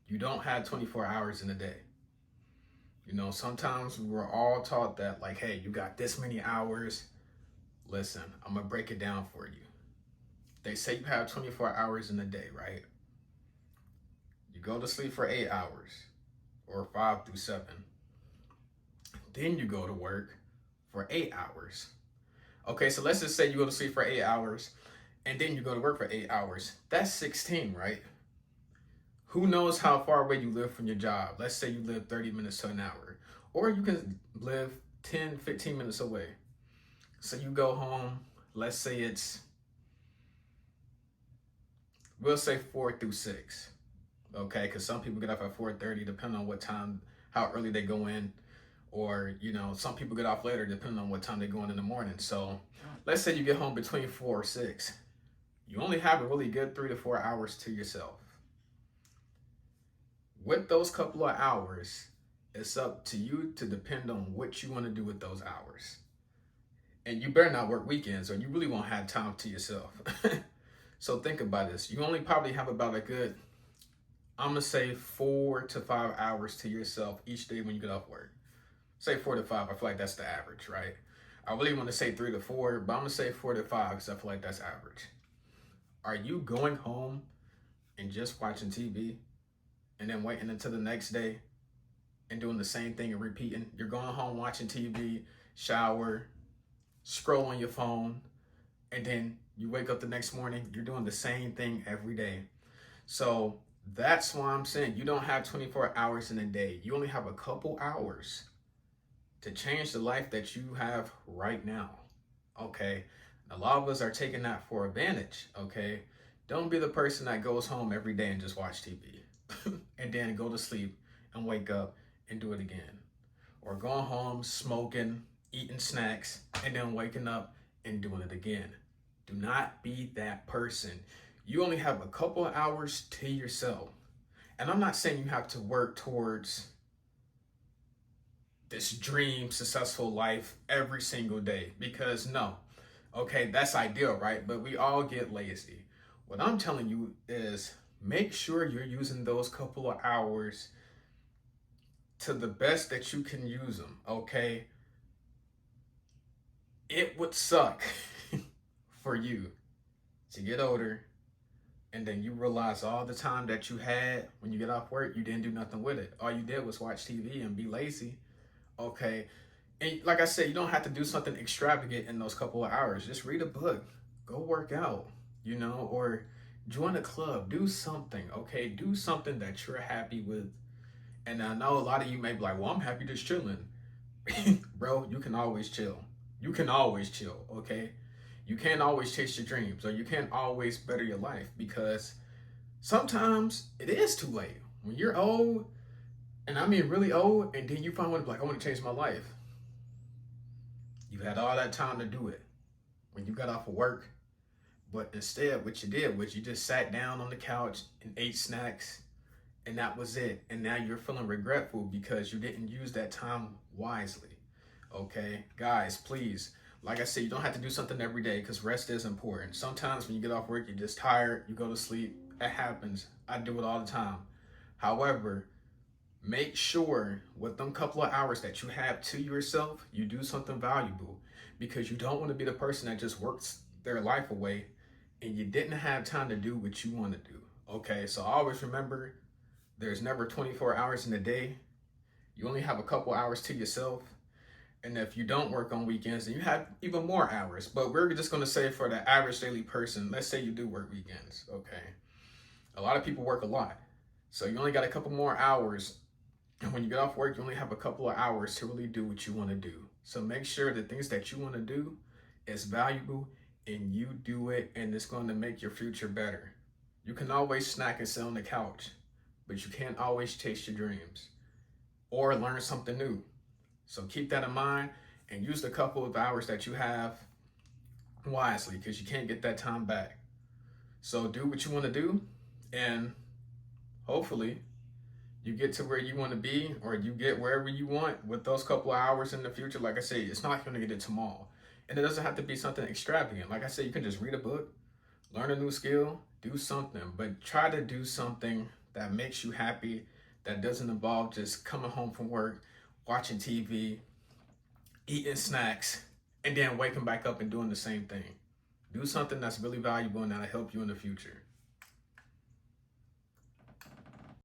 You don't have 24 hours in a day. You know, sometimes we're all taught that, like, hey, you got this many hours. Listen, I'm going to break it down for you. They say you have 24 hours in a day, right? You go to sleep for 8 hours or 5 through 7. Then you go to work for 8 hours. Okay, so let's just say you go to sleep for 8 hours and then you go to work for 8 hours. That's 16, right? Who knows how far away you live from your job? Let's say you live 30 minutes to an hour, or you can live 10, 15 minutes away. So you go home, let's say we'll say 4 through 6. Okay, because some people get up at 4:30, depending on what time, how early they go in, or some people get off later depending on what time they go in the morning. So let's say you get home between 4 or 6. You only have a really good 3 to 4 hours to yourself. With those couple of hours, it's up to you to depend on what you want to do with those hours. And you better not work weekends or you really won't have time to yourself. So think about this. You only probably have about a good, I'm going to say 4 to 5 hours to yourself each day when you get off work. Say 4 to 5. I feel like that's the average, right? I really want to say 3 to 4, but I'm going to say 4 to 5 because I feel like that's average. Are you going home and just watching TV and then waiting until the next day and doing the same thing and repeating? You're going home watching TV, shower, scroll on your phone, and then you wake up the next morning, you're doing the same thing every day. So that's why I'm saying you don't have 24 hours in a day. You only have a couple hours to change the life that you have right now. Okay? A lot of us are taking that for advantage. Okay? Don't be the person that goes home every day and just watch TV and then go to sleep and wake up and do it again. Or going home, smoking, eating snacks, and then waking up and doing it again. Do not be that person. You only have a couple of hours to yourself. And I'm not saying you have to work towards this dream successful life every single day, because no. Okay, that's ideal, right? But we all get lazy. What I'm telling you is make sure you're using those couple of hours to the best that you can use them, okay? It would suck for you to get older and then you realize all the time that you had when you get off work, you didn't do nothing with it. All you did was watch TV and be lazy. Okay. And like I said, you don't have to do something extravagant in those couple of hours. Just read a book, go work out, or join a club, do something, okay? Do something that you're happy with. And I know a lot of you may be like, well, I'm happy just chilling. Bro, you can always chill. You can always chill, okay? You can't always chase your dreams or you can't always better your life because sometimes it is too late. When you're old, and I mean really old, and then you finally like, I want to change my life. You had all that time to do it when you got off of work. But instead, what you did was you just sat down on the couch and ate snacks, and that was it. And now you're feeling regretful because you didn't use that time wisely. Okay, guys, please. Like I said, you don't have to do something every day because rest is important. Sometimes when you get off work, you're just tired, you go to sleep. It happens. I do it all the time. However, make sure with them couple of hours that you have to yourself, you do something valuable because you don't want to be the person that just works their life away and you didn't have time to do what you want to do. Okay, so always remember there's never 24 hours in a day. You only have a couple hours to yourself. And if you don't work on weekends, then you have even more hours. But we're just going to say for the average daily person, let's say you do work weekends, okay? A lot of people work a lot. So you only got a couple more hours. And when you get off work, you only have a couple of hours to really do what you want to do. So make sure the things that you want to do is valuable and you do it and it's going to make your future better. You can always snack and sit on the couch, but you can't always chase your dreams or learn something new. So keep that in mind and use the couple of hours that you have wisely because you can't get that time back. So do what you want to do and hopefully you get to where you want to be or you get wherever you want with those couple of hours in the future. Like I say, it's not going to get it tomorrow. And it doesn't have to be something extravagant. Like I said, you can just read a book, learn a new skill, do something, but try to do something that makes you happy, that doesn't involve just coming home from work, watching TV, eating snacks, and then waking back up and doing the same thing. Do something that's really valuable and that'll help you in the future.